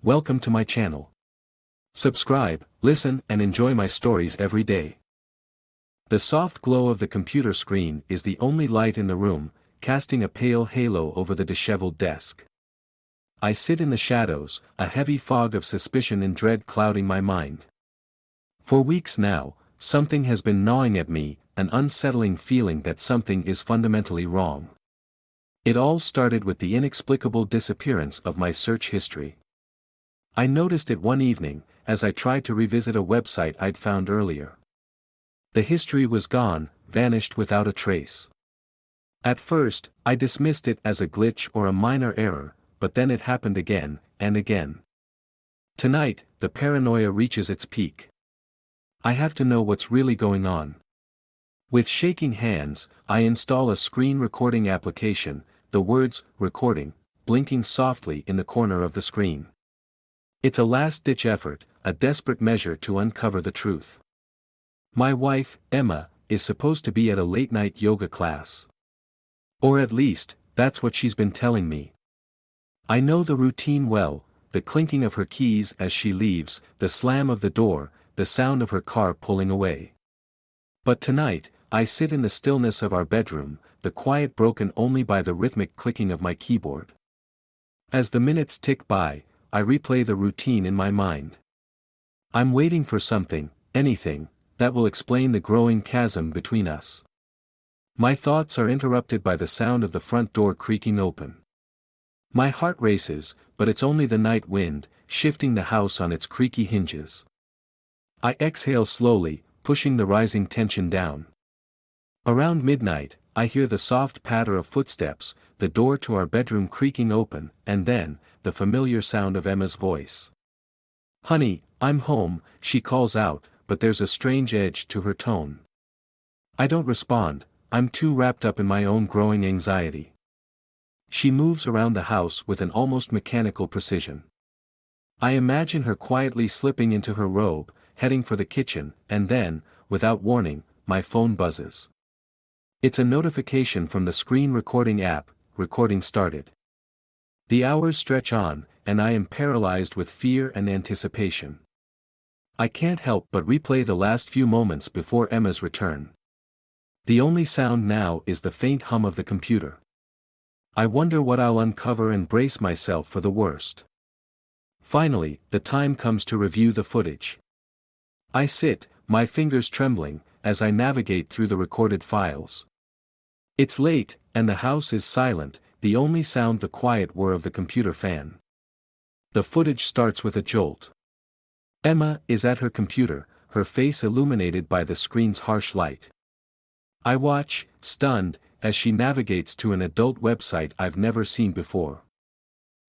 Welcome to my channel. Subscribe, listen and enjoy my stories every day. The soft glow of the computer screen is the only light in the room, casting a pale halo over the disheveled desk. I sit in the shadows, a heavy fog of suspicion and dread clouding my mind. For weeks now, something has been gnawing at me, an unsettling feeling that something is fundamentally wrong. It all started with the inexplicable disappearance of my search history. I noticed it one evening, as I tried to revisit a website I'd found earlier. The history was gone, vanished without a trace. At first, I dismissed it as a glitch or a minor error, but then it happened again, and again. Tonight, the paranoia reaches its peak. I have to know what's really going on. With shaking hands, I install a screen recording application, the words, "recording," blinking softly in the corner of the screen. It's a last-ditch effort, a desperate measure to uncover the truth. My wife, Emma, is supposed to be at a late-night yoga class. Or at least, that's what she's been telling me. I know the routine well, the clinking of her keys as she leaves, the slam of the door, the sound of her car pulling away. But tonight, I sit in the stillness of our bedroom, the quiet broken only by the rhythmic clicking of my keyboard. As the minutes tick by, I replay the routine in my mind. I'm waiting for something, anything, that will explain the growing chasm between us. My thoughts are interrupted by the sound of the front door creaking open. My heart races, but it's only the night wind, shifting the house on its creaky hinges. I exhale slowly, pushing the rising tension down. Around midnight, I hear the soft patter of footsteps, the door to our bedroom creaking open, and then, the familiar sound of Emma's voice. "Honey, I'm home," she calls out, but there's a strange edge to her tone. I don't respond, I'm too wrapped up in my own growing anxiety. She moves around the house with an almost mechanical precision. I imagine her quietly slipping into her robe, heading for the kitchen, and then, without warning, my phone buzzes. It's a notification from the screen recording app, recording started. The hours stretch on, and I am paralyzed with fear and anticipation. I can't help but replay the last few moments before Emma's return. The only sound now is the faint hum of the computer. I wonder what I'll uncover and brace myself for the worst. Finally, the time comes to review the footage. I sit, my fingers trembling, as I navigate through the recorded files. It's late, and the house is silent, the only sound the quiet whir of the computer fan. The footage starts with a jolt. Emma is at her computer, her face illuminated by the screen's harsh light. I watch, stunned, as she navigates to an adult website I've never seen before.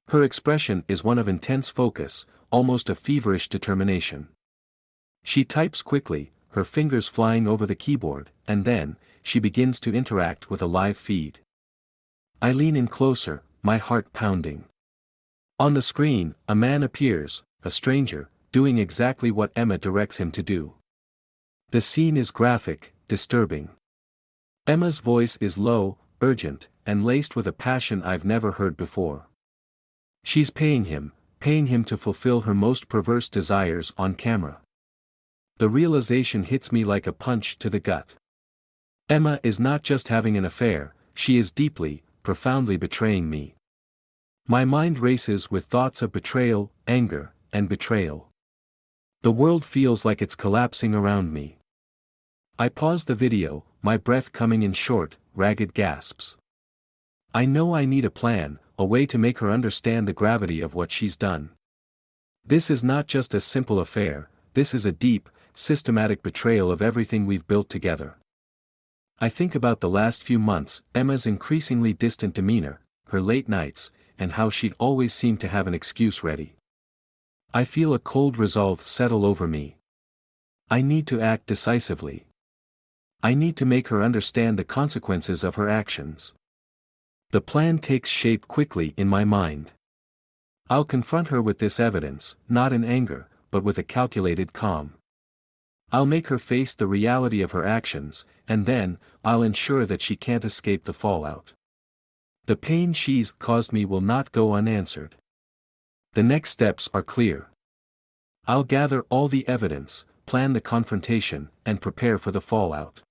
Her expression is one of intense focus, almost a feverish determination. She types quickly, her fingers flying over the keyboard, and then, she begins to interact with a live feed. I lean in closer, my heart pounding. On the screen, a man appears, a stranger, doing exactly what Emma directs him to do. The scene is graphic, disturbing. Emma's voice is low, urgent, and laced with a passion I've never heard before. She's paying him to fulfill her most perverse desires on camera. The realization hits me like a punch to the gut. Emma is not just having an affair, she is deeply, profoundly betraying me. My mind races with thoughts of betrayal, anger, and betrayal. The world feels like it's collapsing around me. I pause the video, my breath coming in short, ragged gasps. I know I need a plan, a way to make her understand the gravity of what she's done. This is not just a simple affair, this is a deep, systematic betrayal of everything we've built together. I think about the last few months, Emma's increasingly distant demeanor, her late nights, and how she'd always seemed to have an excuse ready. I feel a cold resolve settle over me. I need to act decisively. I need to make her understand the consequences of her actions. The plan takes shape quickly in my mind. I'll confront her with this evidence, not in anger, but with a calculated calm. I'll make her face the reality of her actions, and then, I'll ensure that she can't escape the fallout. The pain she's caused me will not go unanswered. The next steps are clear. I'll gather all the evidence, plan the confrontation, and prepare for the fallout.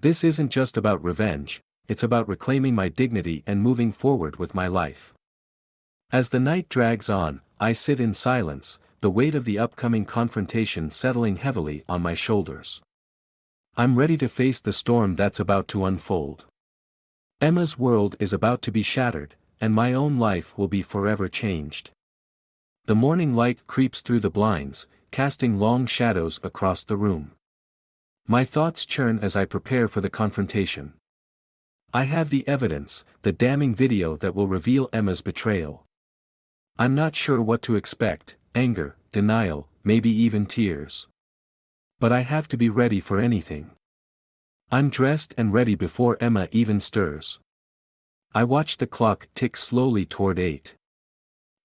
This isn't just about revenge, it's about reclaiming my dignity and moving forward with my life. As the night drags on, I sit in silence, the weight of the upcoming confrontation settling heavily on my shoulders. I'm ready to face the storm that's about to unfold. Emma's world is about to be shattered, and my own life will be forever changed. The morning light creeps through the blinds, casting long shadows across the room. My thoughts churn as I prepare for the confrontation. I have the evidence, the damning video that will reveal Emma's betrayal. I'm not sure what to expect: anger, denial, maybe even tears. But I have to be ready for anything. I'm dressed and ready before Emma even stirs. I watch the clock tick slowly toward 8.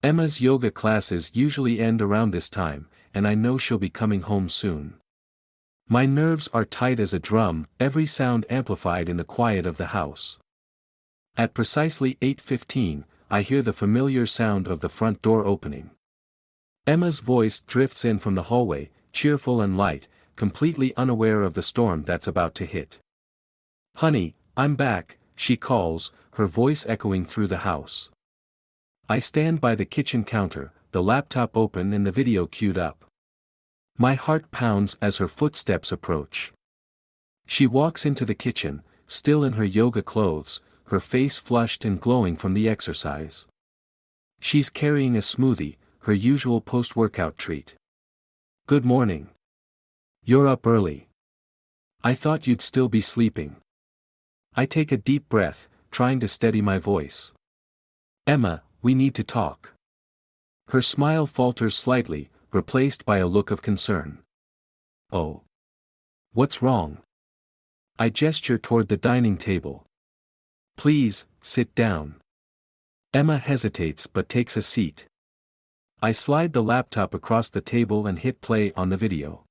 Emma's yoga classes usually end around this time, and I know she'll be coming home soon. My nerves are tight as a drum, every sound amplified in the quiet of the house. At precisely 8:15, I hear the familiar sound of the front door opening. Emma's voice drifts in from the hallway, cheerful and light, completely unaware of the storm that's about to hit. "Honey, I'm back," she calls, her voice echoing through the house. I stand by the kitchen counter, the laptop open and the video queued up. My heart pounds as her footsteps approach. She walks into the kitchen, still in her yoga clothes, her face flushed and glowing from the exercise. She's carrying a smoothie, her usual post-workout treat. "Good morning. You're up early. I thought you'd still be sleeping." I take a deep breath, trying to steady my voice. "Emma, we need to talk." Her smile falters slightly, replaced by a look of concern. "Oh. What's wrong?" I gesture toward the dining table. "Please, sit down." Emma hesitates but takes a seat. I slide the laptop across the table and hit play on the video.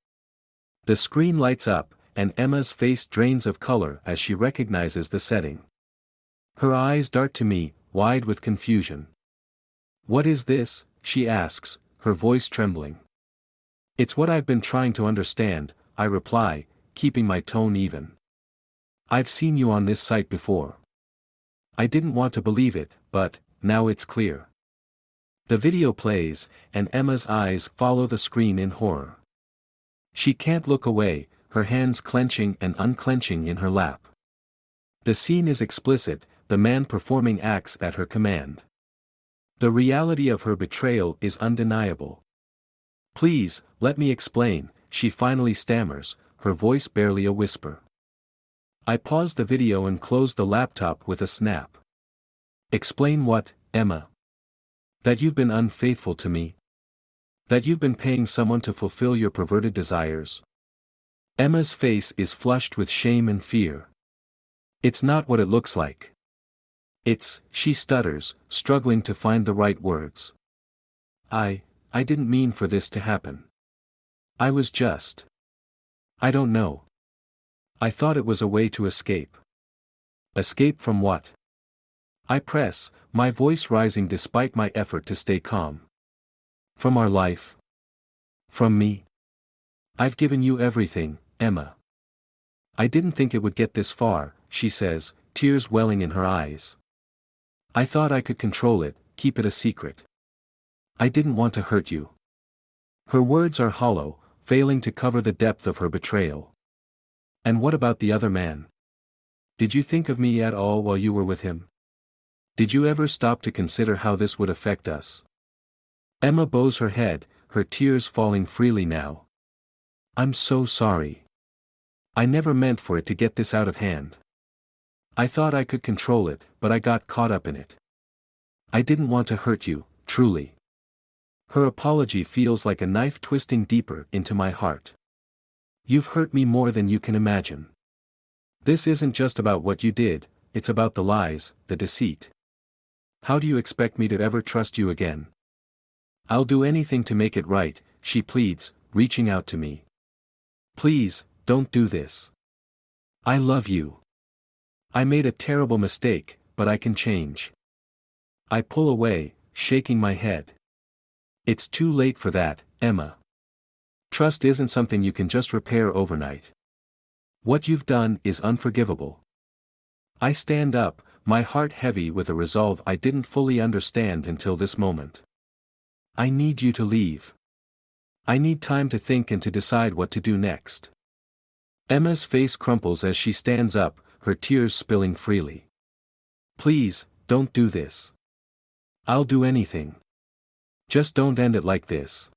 The screen lights up, and Emma's face drains of color as she recognizes the setting. Her eyes dart to me, wide with confusion. "What is this?" she asks, her voice trembling. "It's what I've been trying to understand," I reply, keeping my tone even. "I've seen you on this site before." I didn't want to believe it, but now it's clear. The video plays, and Emma's eyes follow the screen in horror. She can't look away, her hands clenching and unclenching in her lap. The scene is explicit, the man performing acts at her command. The reality of her betrayal is undeniable. "Please, let me explain," she finally stammers, her voice barely a whisper. I pause the video and close the laptop with a snap. "Explain what, Emma?" "That you've been unfaithful to me? That you've been paying someone to fulfill your perverted desires?" Emma's face is flushed with shame and fear. "It's not what it looks like. She stutters, struggling to find the right words. I didn't mean for this to happen. I was just. I don't know. I thought it was a way to escape." "Escape from what?" I press, my voice rising despite my effort to stay calm. "From our life. From me. I've given you everything, Emma." "I didn't think it would get this far," she says, tears welling in her eyes. "I thought I could control it, keep it a secret. I didn't want to hurt you." Her words are hollow, failing to cover the depth of her betrayal. "And what about the other man? Did you think of me at all while you were with him? Did you ever stop to consider how this would affect us?" Emma bows her head, her tears falling freely now. "I'm so sorry. I never meant for it to get this out of hand. I thought I could control it, but I got caught up in it. I didn't want to hurt you, truly." Her apology feels like a knife twisting deeper into my heart. "You've hurt me more than you can imagine. This isn't just about what you did, it's about the lies, the deceit. How do you expect me to ever trust you again?" "I'll do anything to make it right," she pleads, reaching out to me. "Please, don't do this. I love you. I made a terrible mistake, but I can change." I pull away, shaking my head. It's too late for that, Emma. Trust isn't something you can just repair overnight. What you've done is unforgivable. I stand up, my heart heavy with a resolve I didn't fully understand until this moment. I need you to leave. I need time to think and to decide what to do next. Emma's face crumples as she stands up, her tears spilling freely. Please, don't do this. I'll do anything. Just don't end it like this.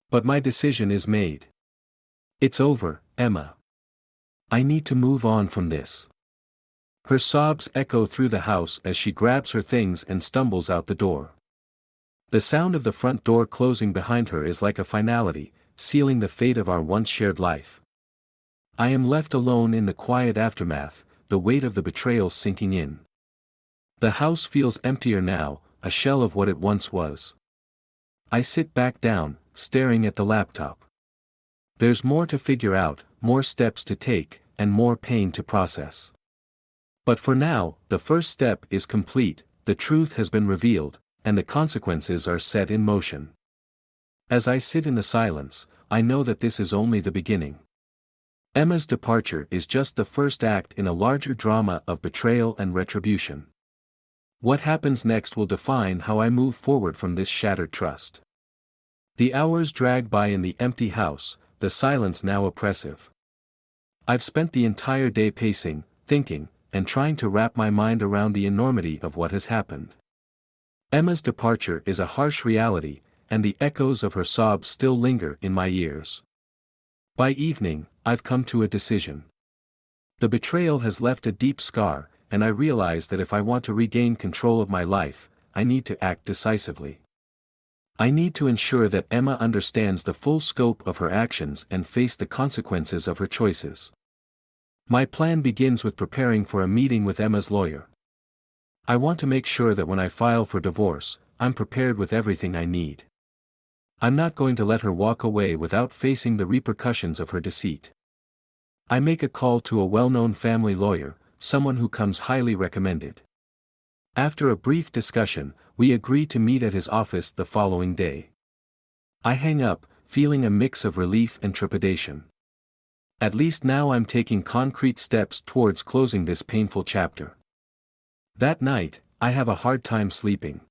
But my decision is made. It's over, Emma. I need to move on from this. Her sobs echo through the house as she grabs her things and stumbles out the door. The sound of the front door closing behind her is like a finality, sealing the fate of our once shared life. I am left alone in the quiet aftermath, the weight of the betrayal sinking in. The house feels emptier now, a shell of what it once was. I sit back down, staring at the laptop. There's more to figure out, more steps to take, and more pain to process. But for now, the first step is complete, the truth has been revealed, and the consequences are set in motion. As I sit in the silence, I know that this is only the beginning. Emma's departure is just the first act in a larger drama of betrayal and retribution. What happens next will define how I move forward from this shattered trust. The hours drag by in the empty house, the silence now oppressive. I've spent the entire day pacing, thinking, and trying to wrap my mind around the enormity of what has happened. Emma's departure is a harsh reality, and the echoes of her sobs still linger in my ears. By evening, I've come to a decision. The betrayal has left a deep scar, and I realize that if I want to regain control of my life, I need to act decisively. I need to ensure that Emma understands the full scope of her actions and face the consequences of her choices. My plan begins with preparing for a meeting with Emma's lawyer. I want to make sure that when I file for divorce, I'm prepared with everything I need. I'm not going to let her walk away without facing the repercussions of her deceit. I make a call to a well-known family lawyer, someone who comes highly recommended. After a brief discussion, we agree to meet at his office the following day. I hang up, feeling a mix of relief and trepidation. At least now I'm taking concrete steps towards closing this painful chapter. That night, I have a hard time sleeping.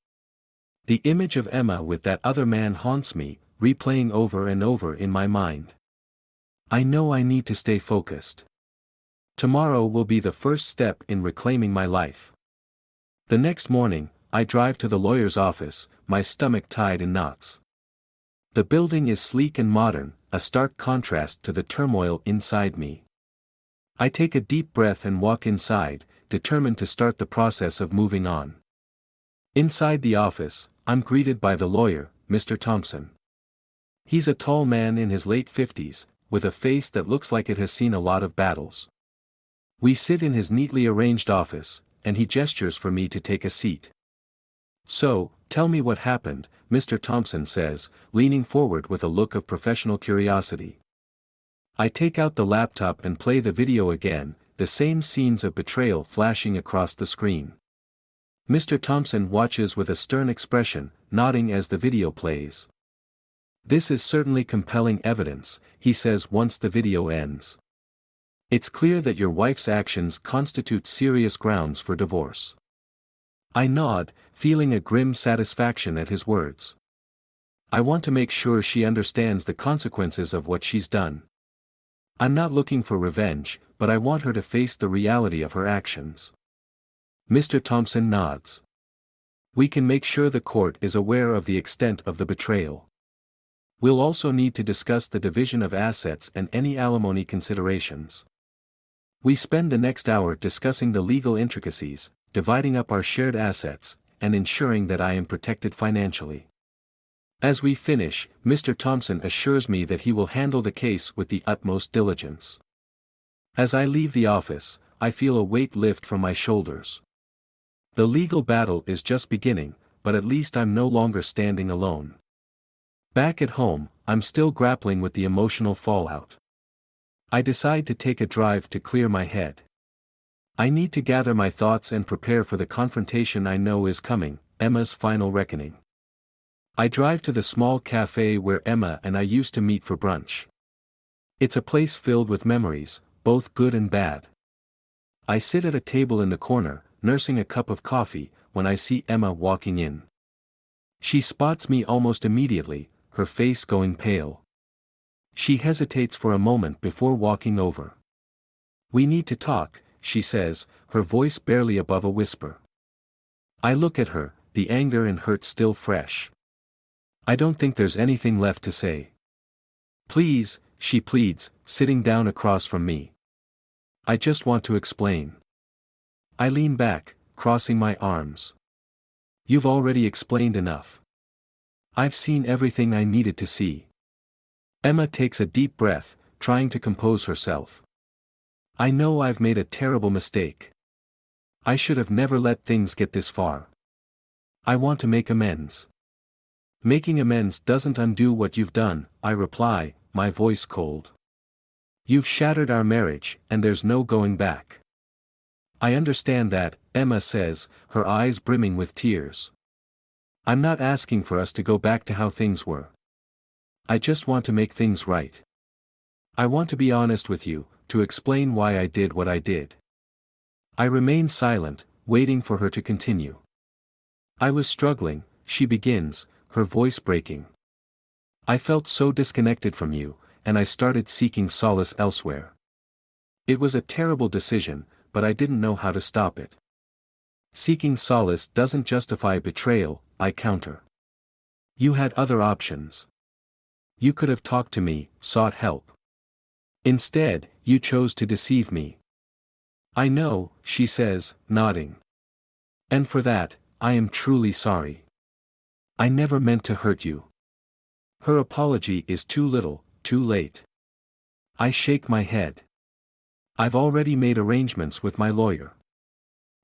The image of Emma with that other man haunts me, replaying over and over in my mind. I know I need to stay focused. Tomorrow will be the first step in reclaiming my life. The next morning, I drive to the lawyer's office, my stomach tied in knots. The building is sleek and modern, a stark contrast to the turmoil inside me. I take a deep breath and walk inside, determined to start the process of moving on. Inside the office, I'm greeted by the lawyer, Mr. Thompson. He's a tall man in his late 50s, with a face that looks like it has seen a lot of battles. We sit in his neatly arranged office, and he gestures for me to take a seat. So, tell me what happened, Mr. Thompson says, leaning forward with a look of professional curiosity. I take out the laptop and play the video again, the same scenes of betrayal flashing across the screen. Mr. Thompson watches with a stern expression, nodding as the video plays. This is certainly compelling evidence, he says once the video ends. It's clear that your wife's actions constitute serious grounds for divorce. I nod, feeling a grim satisfaction at his words. I want to make sure she understands the consequences of what she's done. I'm not looking for revenge, but I want her to face the reality of her actions. Mr. Thompson nods. We can make sure the court is aware of the extent of the betrayal. We'll also need to discuss the division of assets and any alimony considerations. We spend the next hour discussing the legal intricacies, dividing up our shared assets, and ensuring that I am protected financially. As we finish, Mr. Thompson assures me that he will handle the case with the utmost diligence. As I leave the office, I feel a weight lift from my shoulders. The legal battle is just beginning, but at least I'm no longer standing alone. Back at home, I'm still grappling with the emotional fallout. I decide to take a drive to clear my head. I need to gather my thoughts and prepare for the confrontation I know is coming, Emma's final reckoning. I drive to the small cafe where Emma and I used to meet for brunch. It's a place filled with memories, both good and bad. I sit at a table in the corner, nursing a cup of coffee, when I see Emma walking in. She spots me almost immediately, her face going pale. She hesitates for a moment before walking over. "We need to talk," she says, her voice barely above a whisper. I look at her, the anger and hurt still fresh. I don't think there's anything left to say. "Please," she pleads, sitting down across from me. "I just want to explain." I lean back, crossing my arms. "You've already explained enough. I've seen everything I needed to see." Emma takes a deep breath, trying to compose herself. "I know I've made a terrible mistake. I should have never let things get this far. I want to make amends." "Making amends doesn't undo what you've done," I reply, my voice cold. "You've shattered our marriage, and there's no going back." "I understand that," Emma says, her eyes brimming with tears. "I'm not asking for us to go back to how things were. I just want to make things right. I want to be honest with you, to explain why I did what I did." I remain silent, waiting for her to continue. "I was struggling," she begins, her voice breaking. "I felt so disconnected from you, and I started seeking solace elsewhere. It was a terrible decision, but I didn't know how to stop it." "Seeking solace doesn't justify betrayal," I counter. "You had other options. You could have talked to me, sought help. Instead, you chose to deceive me." "I know," she says, nodding. "And for that, I am truly sorry. I never meant to hurt you." Her apology is too little, too late. I shake my head. "I've already made arrangements with my lawyer.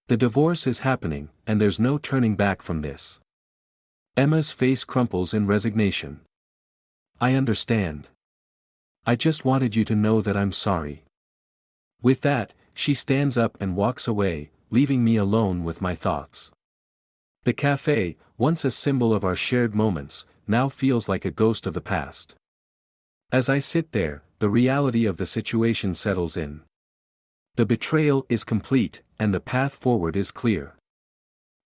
The divorce is happening, and there's no turning back from this." Emma's face crumples in resignation. "I understand. I just wanted you to know that I'm sorry." With that, she stands up and walks away, leaving me alone with my thoughts. The cafe, once a symbol of our shared moments, now feels like a ghost of the past. As I sit there, the reality of the situation settles in. The betrayal is complete, and the path forward is clear.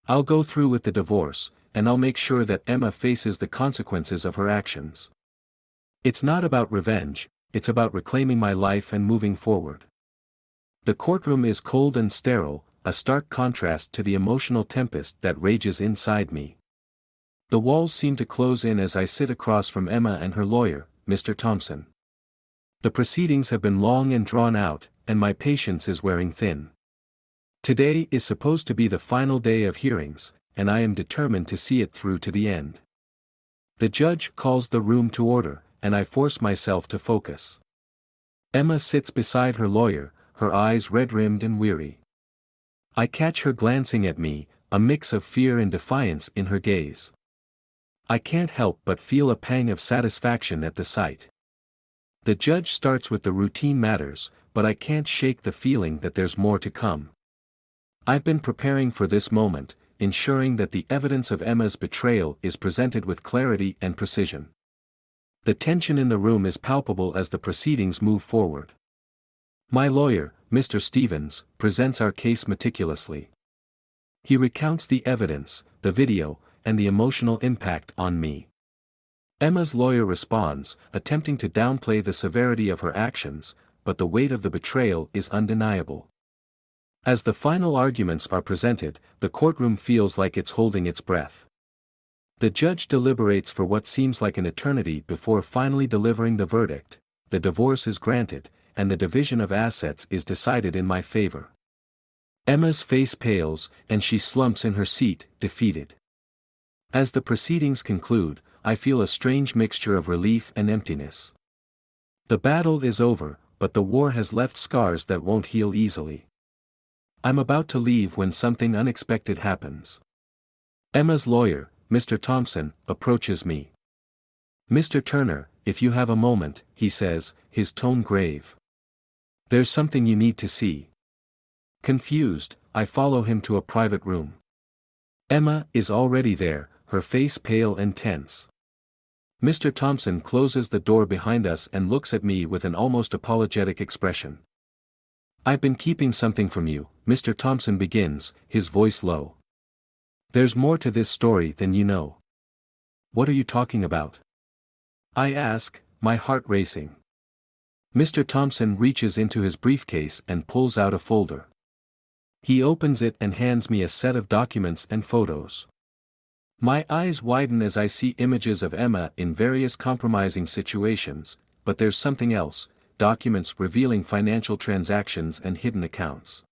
I'll go through with the divorce, and I'll make sure that Emma faces the consequences of her actions. It's not about revenge, it's about reclaiming my life and moving forward. The courtroom is cold and sterile, a stark contrast to the emotional tempest that rages inside me. The walls seem to close in as I sit across from Emma and her lawyer, Mr. Thompson. The proceedings have been long and drawn out, and my patience is wearing thin. Today is supposed to be the final day of hearings, and I am determined to see it through to the end. The judge calls the room to order, and I force myself to focus. Emma sits beside her lawyer, her eyes red-rimmed and weary. I catch her glancing at me, a mix of fear and defiance in her gaze. I can't help but feel a pang of satisfaction at the sight. The judge starts with the routine matters, but I can't shake the feeling that there's more to come. I've been preparing for this moment, ensuring that the evidence of Emma's betrayal is presented with clarity and precision. The tension in the room is palpable as the proceedings move forward. My lawyer, Mr. Stevens, presents our case meticulously. He recounts the evidence, the video, and the emotional impact on me. Emma's lawyer responds, attempting to downplay the severity of her actions, but the weight of the betrayal is undeniable. As the final arguments are presented, the courtroom feels like it's holding its breath. The judge deliberates for what seems like an eternity before finally delivering the verdict. The divorce is granted, and the division of assets is decided in my favor. Emma's face pales, and she slumps in her seat, defeated. As the proceedings conclude, I feel a strange mixture of relief and emptiness. The battle is over, but the war has left scars that won't heal easily. I'm about to leave when something unexpected happens. Emma's lawyer, Mr. Thompson, approaches me. "Mr. Turner, if you have a moment," he says, his tone grave. "There's something you need to see." Confused, I follow him to a private room. Emma is already there, her face pale and tense. Mr. Thompson closes the door behind us and looks at me with an almost apologetic expression. "I've been keeping something from you," Mr. Thompson begins, his voice low. "There's more to this story than you know." "What are you talking about?" I ask, my heart racing. Mr. Thompson reaches into his briefcase and pulls out a folder. He opens it and hands me a set of documents and photos. My eyes widen as I see images of Emma in various compromising situations, but there's something else, documents revealing financial transactions and hidden accounts.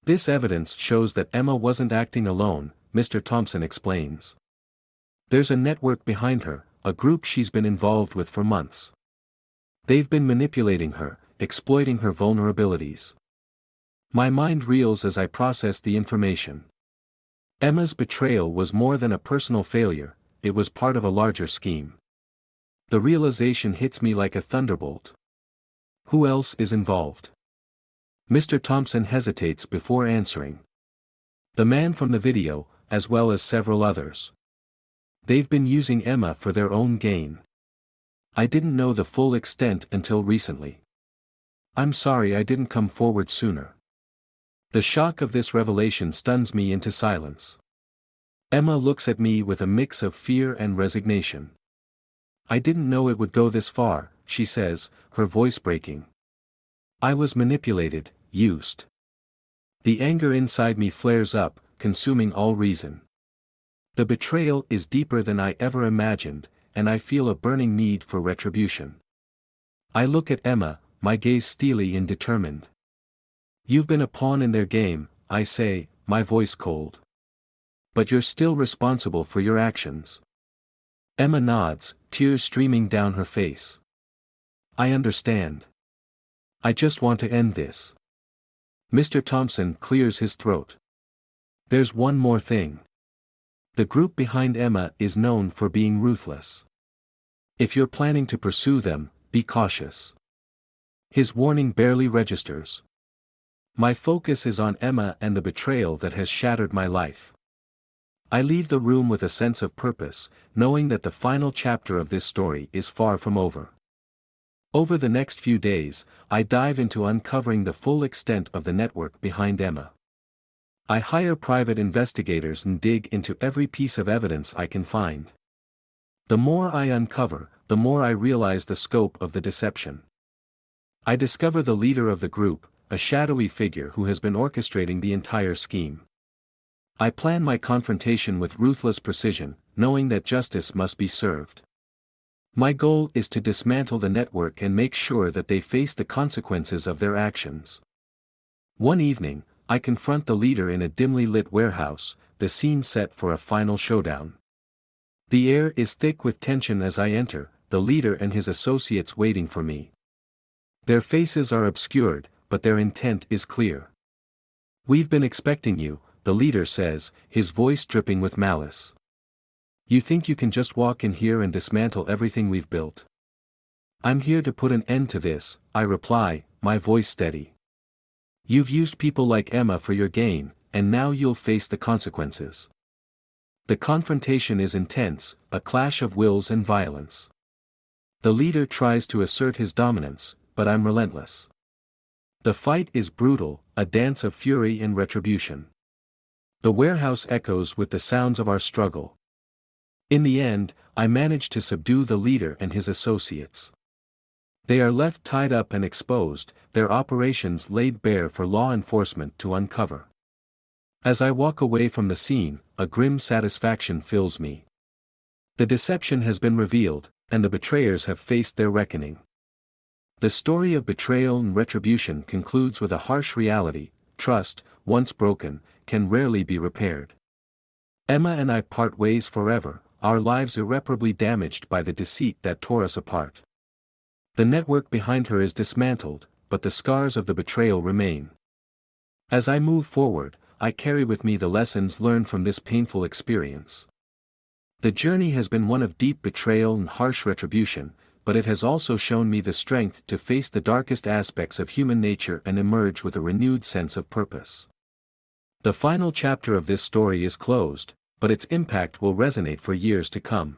"This evidence shows that Emma wasn't acting alone," Mr. Thompson explains. "There's a network behind her, a group she's been involved with for months. They've been manipulating her, exploiting her vulnerabilities." My mind reels as I process the information. Emma's betrayal was more than a personal failure, it was part of a larger scheme. The realization hits me like a thunderbolt. Who else is involved? Mr. Thompson hesitates before answering. "The man from the video, as well as several others. They've been using Emma for their own gain. I didn't know the full extent until recently. I'm sorry I didn't come forward sooner." The shock of this revelation stuns me into silence. Emma looks at me with a mix of fear and resignation. "I didn't know it would go this far," she says, her voice breaking. "I was manipulated, used." The anger inside me flares up, consuming all reason. The betrayal is deeper than I ever imagined, and I feel a burning need for retribution. I look at Emma, my gaze steely and determined. "You've been a pawn in their game," I say, my voice cold. "But you're still responsible for your actions." Emma nods, tears streaming down her face. "I understand. I just want to end this." Mr. Thompson clears his throat. "There's one more thing. The group behind Emma is known for being ruthless. If you're planning to pursue them, be cautious." His warning barely registers. My focus is on Emma and the betrayal that has shattered my life. I leave the room with a sense of purpose, knowing that the final chapter of this story is far from over. Over the next few days, I dive into uncovering the full extent of the network behind Emma. I hire private investigators and dig into every piece of evidence I can find. The more I uncover, the more I realize the scope of the deception. I discover the leader of the group, a shadowy figure who has been orchestrating the entire scheme. I plan my confrontation with ruthless precision, knowing that justice must be served. My goal is to dismantle the network and make sure that they face the consequences of their actions. One evening, I confront the leader in a dimly lit warehouse, the scene set for a final showdown. The air is thick with tension as I enter, the leader and his associates waiting for me. Their faces are obscured, but their intent is clear. "We've been expecting you," the leader says, his voice dripping with malice. "You think you can just walk in here and dismantle everything we've built?" "I'm here to put an end to this," I reply, my voice steady. "You've used people like Emma for your gain, and now you'll face the consequences." The confrontation is intense, a clash of wills and violence. The leader tries to assert his dominance, but I'm relentless. The fight is brutal, a dance of fury and retribution. The warehouse echoes with the sounds of our struggle. In the end, I manage to subdue the leader and his associates. They are left tied up and exposed, their operations laid bare for law enforcement to uncover. As I walk away from the scene, a grim satisfaction fills me. The deception has been revealed, and the betrayers have faced their reckoning. The story of betrayal and retribution concludes with a harsh reality: trust, once broken, can rarely be repaired. Emma and I part ways forever, our lives irreparably damaged by the deceit that tore us apart. The network behind her is dismantled, but the scars of the betrayal remain. As I move forward, I carry with me the lessons learned from this painful experience. The journey has been one of deep betrayal and harsh retribution, but it has also shown me the strength to face the darkest aspects of human nature and emerge with a renewed sense of purpose. The final chapter of this story is closed, but its impact will resonate for years to come.